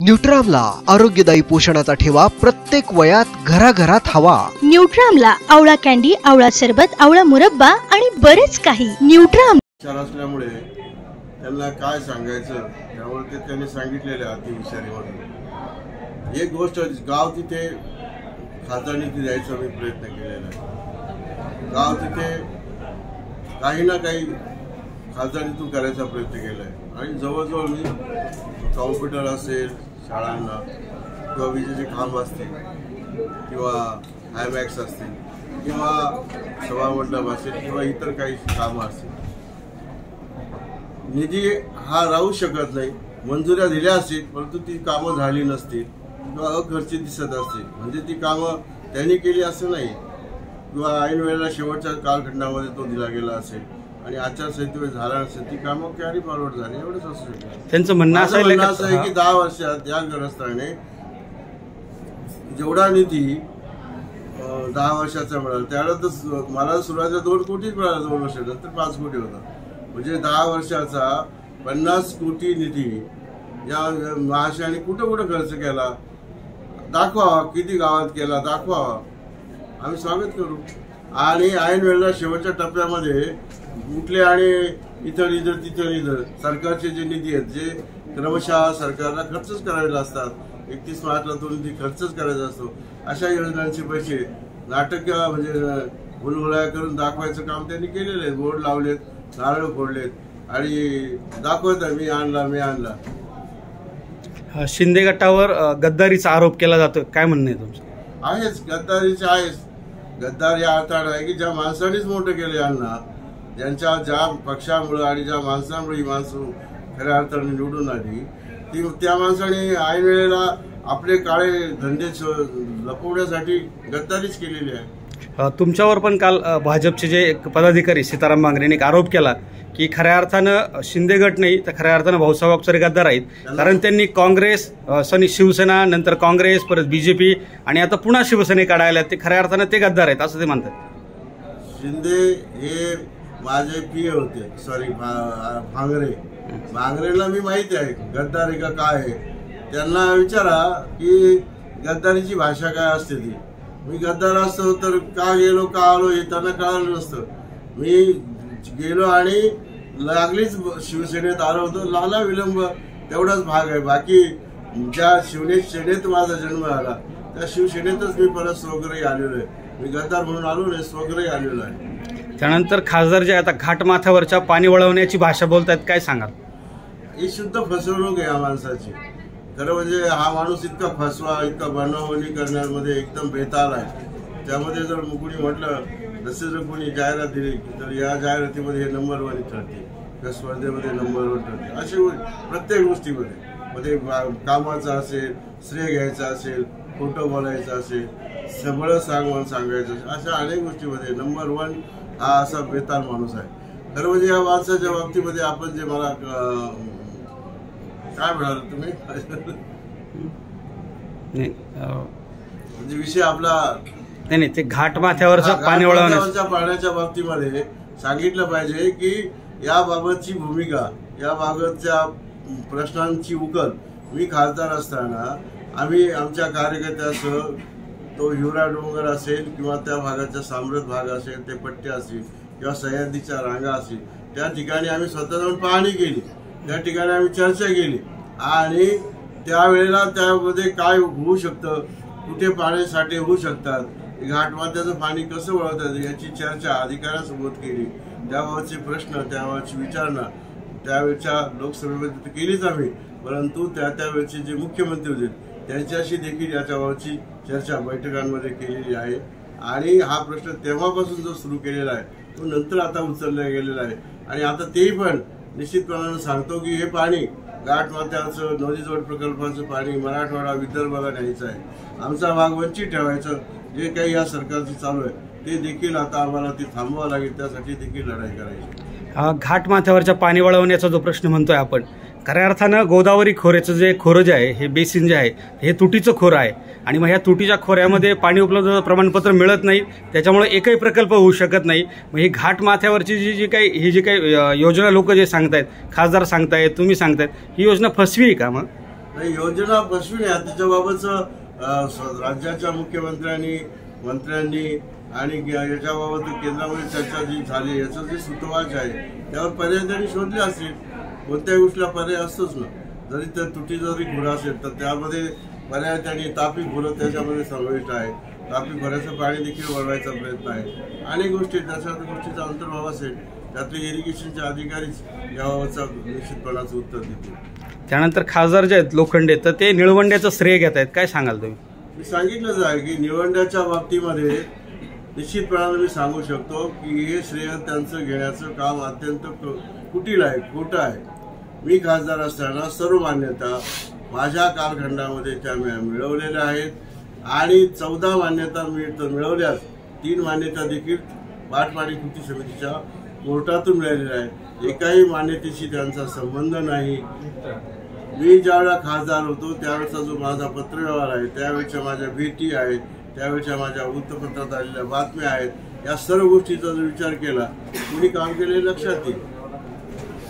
न्यूट्रामला आरोग्यदायी पोषणाचा ठेवा प्रत्येक वयात घराघरात हवा। न्यूट्रामला आवळा कँडी, आवळा सरबत, आवळा मुरब्बा आणि बरेच काही। न्यूट्राम असल्यामुळे त्यांना काय सांगायचं त्यावर ते त्यांनी सांगितलेले अतिविचारीवर एक गोष्ट गाव तिथे खासदारनीती द्यायचा मी प्रयत्न केलेला आहे। गाव तिथे काही ना काही खासदारनीतून करायचा प्रयत्न केला आहे आणि जवळजवळ मी कॉम्प्युटर असेल शाळांना किंवा विजेचे खांब असतील किंवा हायमॅक्स असतील किंवा सभामंडप असेल किंवा इतर काही कामं असतील, निधी हा राहू शकत नाही। मंजुऱ्या दिल्या असतील परंतु ती कामं झाली नसतील किंवा अखर्चित दिसत असतील, म्हणजे ती कामं त्यांनी केली असं नाही किंवा ऐन वेळेला शेवटच्या कालखंडामध्ये तो दिला गेला असेल आणि आचारसंहितेवर झाला नसेल, ती कामं कॅरी फॉरवर्ड झाली, एवढंच असू शकतं। त्यांचं म्हणणं असं आहे की 10 वर्षात या ग्रस्ताने जेवढा निधी 10 वर्षाचा मिळाला त्यावेळेला तर मला सुरुवातीला 2 कोटीच मिळाला, 2 वर्षानंतर 5 कोटी होता, म्हणजे 10 वर्षाचा 50 कोटी निधी या महाशयाने कुठं कुठं खर्च केला दाखवावा, किती गावात केला दाखवावा, आम्ही स्वागत करू। आणि ऐन वेळेला शेवटच्या टप्प्यामध्ये कुठले आणि इथं तिथं सरकारचे जे निधी आहेत जे क्रमशः सरकारला खर्चच करायला असतात, 31 मार्चला तो निधी खर्चच करायचा असतो, अशा योजनांचे पैसे नाटक म्हणजे हुलहुळ्या करून दाखवायचं काम त्यांनी केलेलं आहे। बोर्ड लावलेत, नारळ फोडलेत आणि दाखवत मी आणला। शिंदे गटावर गद्दारीचा आरोप केला जातो, काय म्हणणं आहे तुमचं? आहेच, गद्दारीचे आहेच। गद्दार या अर्थानं आहे की ज्या माणसानेच मोठं केलं यांना, ज्यांच्या ज्या पक्षामुळे आणि ज्या माणसामुळे ही माणसं खऱ्या अर्थाने निवडून आली, ती त्या माणसाने ऐन वेळेला आपले काळे धंदे लपवण्यासाठी गद्दारीच केलेली आहे। तुमच्यावर पण काल भाजपचे जे एक पदाधिकारी सीताराम बांगरे यांनी एक आरोप केला की खऱ्या अर्थानं शिंदे गट नाही तर खऱ्या अर्थानं भाऊसाहेब अप्सरे गद्दार आहेत, कारण त्यांनी काँग्रेस, शिवसेना, नंतर काँग्रेस, परत बीजेपी आणि आता पुन्हा शिवसेने काढायला, ते खऱ्या अर्थानं ते गद्दार आहेत असं ते म्हणतात। शिंदे हे माझे पीए होते, भांगरेला मी माहिती आहे गद्दारी का काय आहे, त्यांना विचारा की गद्दारीची भाषा काय असते ती। मी गद्दार असतो तर का गेलो का आलो हे त्यांना कळालं नसतं। मी गेलो आणि लागलीच शिवसेनेत आलो होतो, लाला विलंब तेवढाच भाग आहे, बाकी ज्या शिवसेनेत माझा जन्म आला त्या शिवसेनेतच मी परत स्वग्रही आलेलो आहे। मी गद्दार म्हणून आलो नाही, स्वग्रही आलेलो आहे। त्यानंतर खासदार जे आता घाटमाथ्यावरच्या पाणी वळवण्याची भाषा बोलतात, काय सांगाल? ही शुद्ध फसवणूक आहे या माणसाची। खरं म्हणजे हा माणूस इतका फसवा, इतका बनवणी करण्यामध्ये एकदम बेताल आहे। त्यामध्ये जर कुणी म्हटलं जसे जर कोणी जाहिरात दिली तर या जाहिरातीमध्ये हे नंबर 1 ठरते, त्या स्पर्धेमध्ये नंबर 1 ठरते, असे प्रत्येक गोष्टीमध्ये कामाचं असेल, श्रेय घ्यायचं असेल, खोटं बोलायचं असेल, सगळं सांगायचं, अशा अनेक गोष्टीमध्ये नंबर 1 हा असा बेताल माणूस आहे। खरं म्हणजे या माणसाच्या बाबतीमध्ये आपण जे मला काय म्हणाल तुम्ही म्हणजे विषय आपला नाही ते घाटमाथ्यावरच्या पाणी वळवण्याच्या पाण्याच्या बाबतीमध्ये सांगितलं पाहिजे की याबाबतची भूमिका, याबाबतच्या प्रश्नांची उकल मी खासदार असताना आम्ही आमच्या कार्यकर्त्यासह तो हिवरा डोंगर असेल किंवा त्या भागाचा साम्राज्य भाग असेल, ते पट्टे असतील किंवा सह्याद्रीच्या रांगा असतील, त्या ठिकाणी आम्ही स्वतः जाऊन पाहणी केली, त्या ठिकाणी आम्ही चर्चा केली आणि त्यावेळेला त्यामध्ये काय होऊ शकतं, कुठे पाण्यासाठे होऊ शकतात, घाटमाथ्याचं पाणी कसं वळवतात याची चर्चा अधिकाऱ्यांसोबत केली, त्याबाबतचे प्रश्न, त्याबाबतची विचारणा त्यावेळच्या लोकसभेमध्ये केलीच आम्ही, परंतु त्यावेळेचे जे मुख्यमंत्री होते त्यांच्याशी देखील याच्याबाबतची चर्चा बैठकांमध्ये केलेली आहे आणि हा प्रश्न तेव्हापासून जो सुरू केलेला आहे तो नंतर आता उचलला गेलेला आहे आणि आता तेही पण निश्चितपणाने सांगतो की हे पाणी घाटमाथ्याचं नदीजोड प्रकल्पाचं पाणी मराठवाडा विदर्भाला न्यायचं आहे, आमचा भाग वंचित ठेवायचं, जे काही या सरकारचं चालू आहे ते देखील आता आम्हाला ते थांबवावं लागेल, त्यासाठी देखील लढाई करायची। घाटमाथ्यावरच्या पाणी वळवण्याचा जो प्रश्न म्हणतोय आपण, खऱ्या अर्थानं गोदावरी खोऱ्याचं जे खोरं जे आहे, हे बेसिन जे आहे हे तुटीचं खोरं आहे आणि मग ह्या तुटीच्या खोऱ्यामध्ये पाणी उपलब्ध प्रमाणपत्र मिळत नाही, त्याच्यामुळे एकही प्रकल्प होऊ शकत नाही। मग ही घाटमाथ्यावरची जी काही योजना लोक जे सांगतायत, खासदार सांगतायत, तुम्ही सांगतायत, ही योजना फसवी आहे का? मग नाही, योजना बसविण्या त्याच्याबाबतचं राज्याच्या मुख्यमंत्र्यांनी मंत्र्यांनी आणि याच्याबाबत केंद्रामध्ये चर्चा जी झाली याचं जे सूत्रवाच आहे त्यावर पर्याय त्यांनी शोधले असतील. कोणत्याही गोष्टीला पर्याय असतोच ना. जरी तर तुटी जरी घोडा असेल तर त्यामध्ये पर्याय त्यांनी तापी घोडं त्याच्यामध्ये समाविष्ट आहे. तापी घोड्याचं पाणी देखील वाढवायचा प्रयत्न आहे. अनेक गोष्टी त्याच्या गोष्टीचा अंतर्भाव असेल त्यातले इरिगेशनचे अधिकारीच याबाबतचा निश्चितपणाचं उत्तर देतील. त्यानंतर खासदार जे आहेत लोखंडे तर ते निळवंड्याचं श्रेय घेत आहेत, काय सांगाल तुम्ही? मी सांगितलंच आहे की निवडण्याच्या बाबतीमध्ये निश्चितपणाने मी सांगू शकतो की हे श्रेय त्यांचं घेण्याचं काम अत्यंत कुटील आहे, खोटं आहे. मी खासदार असताना सर्व मान्यता माझ्या कालखंडामध्ये त्या मिळवलेल्या आहेत आणि 14 मान्यता मिळवल्यास 3 मान्यता देखील पाटपाणी कृती समितीच्या कोर्टातून मिळालेल्या आहेत. एकाही मान्यतेशी त्यांचा संबंध नाही. मी ज्यावेळेला खासदार होतो त्यावेळेचा जो माझा पत्रव्यवहार आहे, त्यावेळेच्या माझ्या भेटी आहेत, त्यावेळेच्या माझ्या वृत्तपत्रात आलेल्या बातम्या आहेत, या सर्व गोष्टीचा जर विचार केला कुणी काम केलेलं लक्षात येईल.